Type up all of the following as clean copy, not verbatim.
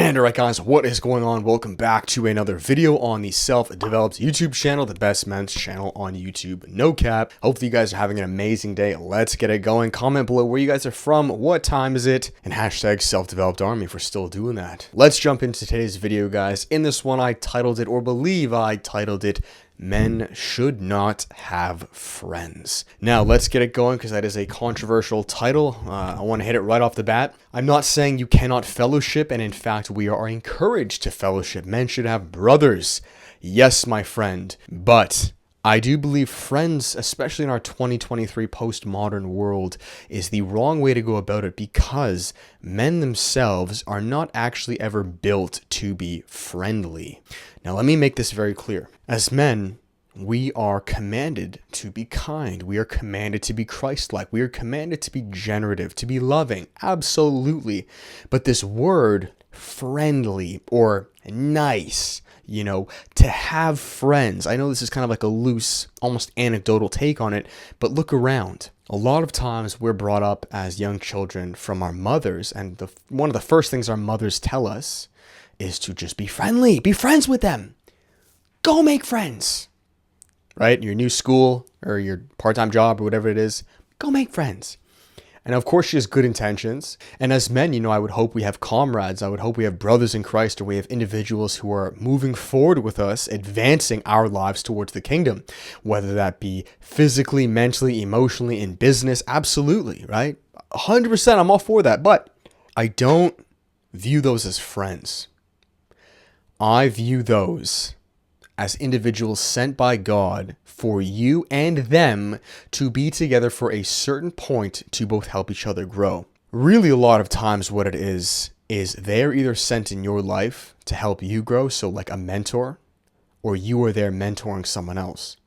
And alright guys, what is going on? Welcome back to another video on the self-developed YouTube channel, the best men's channel on YouTube, no cap. Hopefully you guys are having an amazing day. Let's get it going. Comment below where you guys are from, what time is it, and hashtag self-developed army if we're still doing that. Let's jump into today's video, guys. In this one, I titled it, or believe I titled it, Men Should Not Have Friends. Now, let's get it going because that is a controversial title. I want to hit it right off the bat. I'm not saying you cannot fellowship, and in fact, we are encouraged to fellowship. Men should have brothers. Yes, my friend. But I do believe friends, especially in our 2023 postmodern world, is the wrong way to go about it because men themselves are not actually ever built to be friendly. Now, let me make this very clear. As men, we are commanded to be kind. We are commanded to be Christ-like. We are commanded to be generative, to be loving. Absolutely. But this word, friendly or nice, to have friends. I know this is kind of like a loose, almost anecdotal take on it, but look around. A lot of times we're brought up as young children from our mothers, and one of the first things our mothers tell us is to just be friendly, be friends with them. Go make friends, right? Your new school or your part-time job or whatever it is, go make friends. And of course she has good intentions. And as men, I would hope we have comrades. I would hope we have brothers in Christ, or we have individuals who are moving forward with us, advancing our lives towards the kingdom, whether that be physically, mentally, emotionally, in business. Absolutely, right? 100%, I'm all for that. But I don't view those as friends. I view those as individuals sent by God for you and them to be together for a certain point to both help each other grow. Really, a lot of times what it is they're either sent in your life to help you grow, so like a mentor, or you are there mentoring someone else.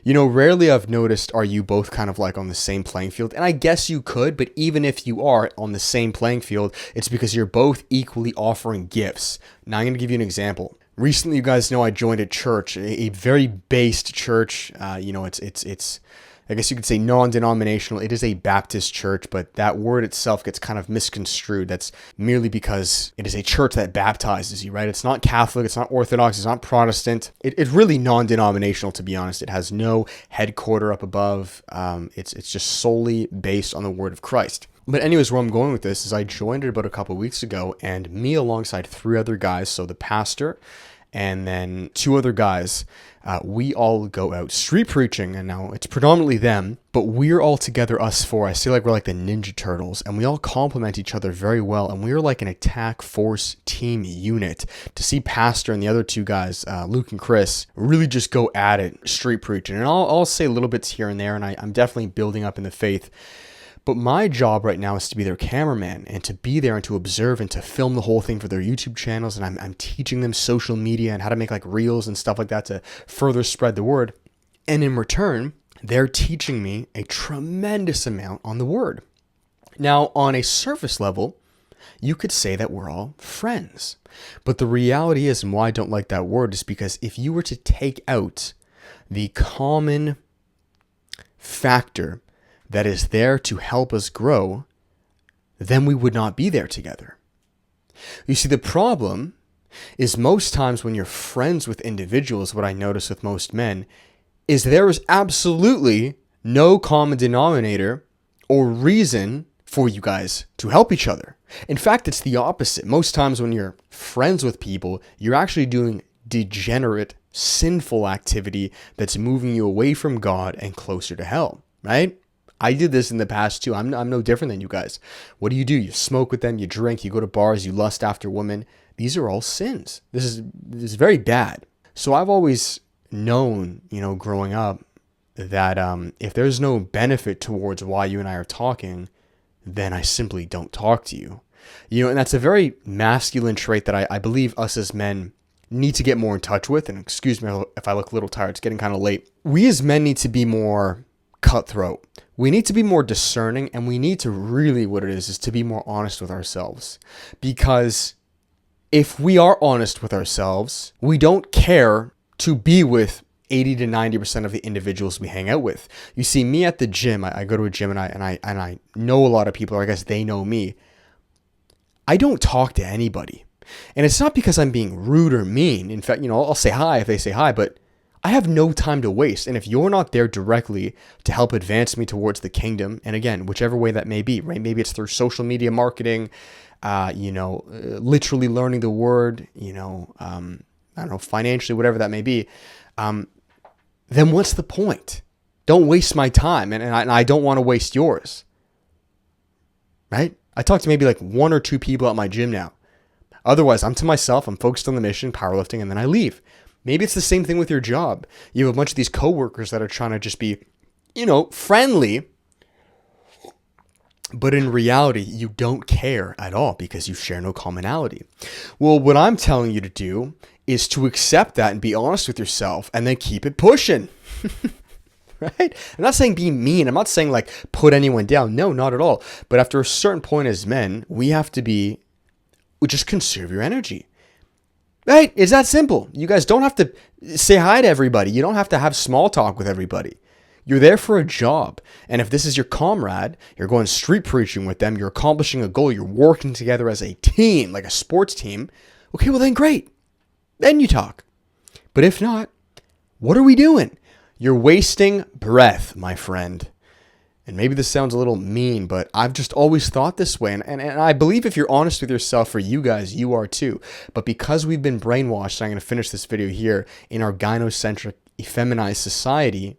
Rarely I've noticed are you both kind of like on the same playing field, and I guess you could, but even if you are on the same playing field, it's because you're both equally offering gifts. Now I'm going to give you an example. Recently, you guys know I joined a church, a very based church. It's I guess you could say non-denominational. It is a Baptist church, but that word itself gets kind of misconstrued. That's merely because it is a church that baptizes you, right? It's not Catholic, it's not Orthodox, it's not Protestant. It's really non-denominational, to be honest. It has no headquarter up above. It's just solely based on the word of Christ. But anyways, where I'm going with this is I joined it about a couple of weeks ago, and me alongside 3 other guys, so the pastor and then 2 other guys, we all go out street preaching, and now it's predominantly them, but we're all together, us 4. I say like we're like the Ninja Turtles, and we all complement each other very well, and we're like an attack force team unit. To see Pastor and the other 2 guys, Luke and Chris, really just go at it street preaching, and I'll say little bits here and there, and I'm definitely building up in the faith. But my job right now is to be their cameraman and to be there and to observe and to film the whole thing for their YouTube channels. And I'm teaching them social media and how to make like reels and stuff like that to further spread the word. And in return, they're teaching me a tremendous amount on the word. Now, on a surface level, you could say that we're all friends. But the reality is, and why I don't like that word, is because if you were to take out the common factor that is there to help us grow, then we would not be there together. You see, the problem is most times when you're friends with individuals, what I notice with most men, is there is absolutely no common denominator or reason for you guys to help each other. In fact, it's the opposite. Most times when you're friends with people, you're actually doing degenerate, sinful activity that's moving you away from God and closer to hell, right? I did this in the past too. I'm no different than you guys. What do? You smoke with them, you drink, you go to bars, you lust after women. These are all sins. This is very bad. So I've always known, growing up, that if there's no benefit towards why you and I are talking, then I simply don't talk to you. And that's a very masculine trait that I believe us as men need to get more in touch with. And excuse me if I look a little tired. It's getting kind of late. We as men need to be more cutthroat. We need to be more discerning, and we need to really, what it is to be more honest with ourselves. Because if we are honest with ourselves, we don't care to be with 80 to 90% of the individuals we hang out with. You see, me at the gym, I go to a gym and I know a lot of people, or I guess they know me. I don't talk to anybody. And it's not because I'm being rude or mean. In fact, I'll say hi if they say hi, but I have no time to waste. And if you're not there directly to help advance me towards the kingdom, and again, whichever way that may be, right? Maybe it's through social media marketing, literally learning the word, I don't know, financially, whatever that may be, then what's the point? Don't waste my time. And I don't want to waste yours, right? I talk to maybe like 1 or 2 people at my gym now. Otherwise, I'm to myself, I'm focused on the mission, powerlifting, and then I leave. Maybe it's the same thing with your job. You have a bunch of these coworkers that are trying to just be, friendly, but in reality, you don't care at all because you share no commonality. Well, what I'm telling you to do is to accept that and be honest with yourself and then keep it pushing. Right? I'm not saying be mean. I'm not saying like put anyone down. No, not at all. But after a certain point as men, we have to just conserve your energy. Right? It's that simple. You guys don't have to say hi to everybody. You don't have to have small talk with everybody. You're there for a job. And if this is your comrade, you're going street preaching with them, you're accomplishing a goal, you're working together as a team, like a sports team. Okay, well then great. Then you talk. But if not, what are we doing? You're wasting breath, my friend. And maybe this sounds a little mean, but I've just always thought this way. And I believe if you're honest with yourself, for you guys, you are too. But because we've been brainwashed, I'm going to finish this video here, in our gynocentric, effeminized society,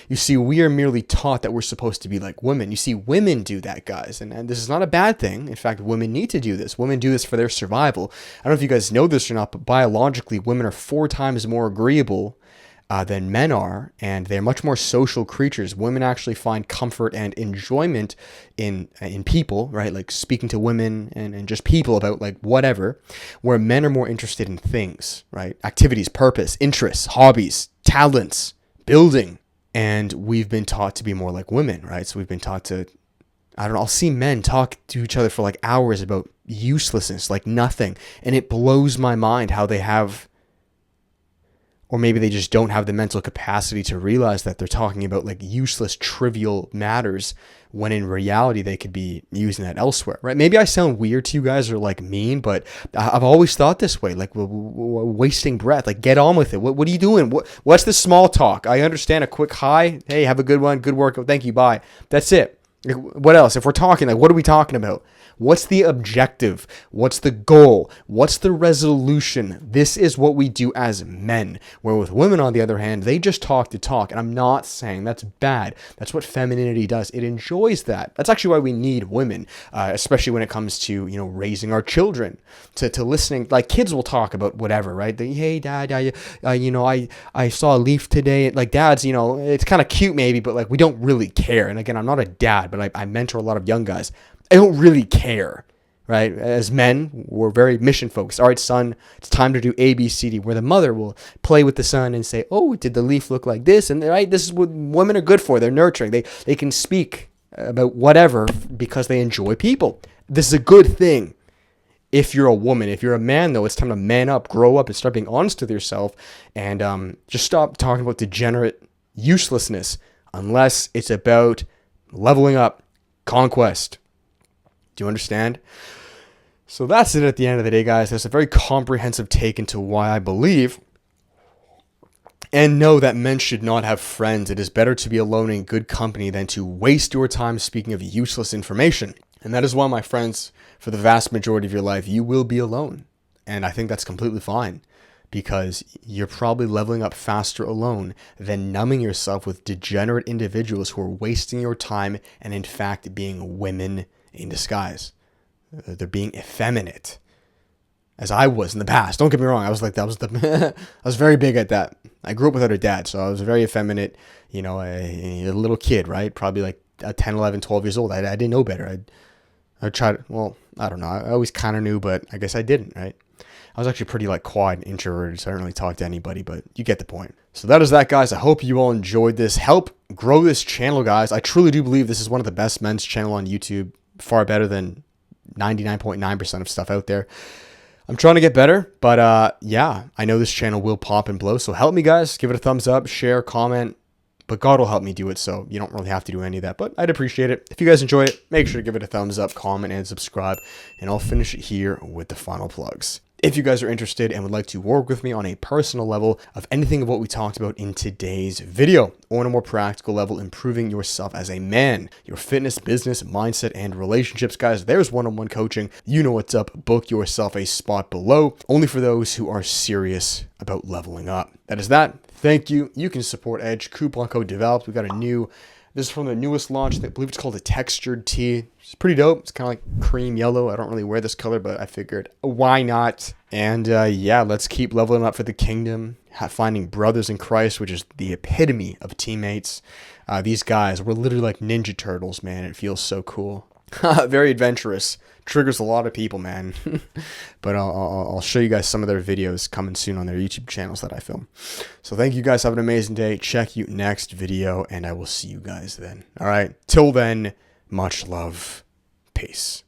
you see, we are merely taught that we're supposed to be like women. You see, women do that, guys. And this is not a bad thing. In fact, women need to do this. Women do this for their survival. I don't know if you guys know this or not, but biologically, women are 4 times more agreeable than men are, and they're much more social creatures. Women actually find comfort and enjoyment in people, right? Like speaking to women and just people about like whatever, where men are more interested in things, right? Activities, purpose, interests, hobbies, talents, building. And we've been taught to be more like women, right? So we've been taught to, I don't know, I'll see men talk to each other for like hours about uselessness, like nothing. And it blows my mind how they have, or maybe they just don't have the mental capacity to realize that they're talking about like useless, trivial matters, when in reality they could be using that elsewhere, right? Maybe I sound weird to you guys or like mean, but I've always thought this way, like we're wasting breath. Like get on with it. What are you doing? What's the small talk? I understand a quick hi. Hey, have a good one. Good work. Thank you. Bye. That's it. What else? If we're talking, like, what are we talking about? What's the objective? What's the goal? What's the resolution? This is what we do as men. Where with women, on the other hand, they just talk to talk. And I'm not saying that's bad. That's what femininity does. It enjoys that. That's actually why we need women, especially when it comes to, raising our children, to listening. Like kids will talk about whatever, right? Hey, Dad, I saw a leaf today. Like dads, it's kind of cute maybe, but like we don't really care. And again, I'm not a dad, but I mentor a lot of young guys. I don't really care, right? As men, we're very mission focused. All right, son, it's time to do A, B, C, D, where the mother will play with the son and say, oh, did the leaf look like this? And right, this is what women are good for. They're nurturing. They can speak about whatever because they enjoy people. This is a good thing if you're a woman. If you're a man, though, it's time to man up, grow up, and start being honest with yourself, and just stop talking about degenerate uselessness unless it's about leveling up, conquest. Do you understand? So that's it at the end of the day, guys. That's a very comprehensive take into why I believe and know that men should not have friends. It is better to be alone in good company than to waste your time speaking of useless information. And that is why, my friends, for the vast majority of your life, you will be alone. And I think that's completely fine, because you're probably leveling up faster alone than numbing yourself with degenerate individuals who are wasting your time and in fact being women in disguise. They're being effeminate, as I was in the past. Don't get me wrong. I was like, I was very big at that. I grew up without a dad, so I was very effeminate, a little kid, right? Probably like 10, 11, 12 years old. I didn't know better. I tried, I don't know. I always kind of knew, but I guess I didn't, right? I was actually pretty like quiet and introverted, so I don't really talk to anybody, but you get the point. So that is that, guys. I hope you all enjoyed this. Help grow this channel, guys. I truly do believe this is one of the best men's channel on YouTube. Far better than 99.9% of stuff out there. I'm trying to get better, but yeah, I know this channel will pop and blow. So help me, guys. Give it a thumbs up, share, comment, but God will help me do it, so you don't really have to do any of that, but I'd appreciate it. If you guys enjoy it, make sure to give it a thumbs up, comment, and subscribe, and I'll finish it here with the final plugs. If you guys are interested and would like to work with me on a personal level of anything of what we talked about in today's video, or on a more practical level, improving yourself as a man, your fitness, business, mindset, and relationships, guys, there's one-on-one coaching. You know what's up. Book yourself a spot below, only for those who are serious about leveling up. That is that. Thank you. You can support Edge. Coupon code developed. We got a new, this is from the newest launch. I believe it's called a textured tee. It's pretty dope. It's kind of like cream yellow. I don't really wear this color, but I figured, why not? And yeah, let's keep leveling up for the kingdom, finding brothers in Christ, which is the epitome of teammates. These guys, we're literally like Ninja Turtles, man. It feels so cool. Very adventurous. Triggers a lot of people, man. But I'll show you guys some of their videos coming soon on their YouTube channels that I film. So thank you guys. Have an amazing day. Check you next video, and I will see you guys then. All right. Till then, much love. Peace.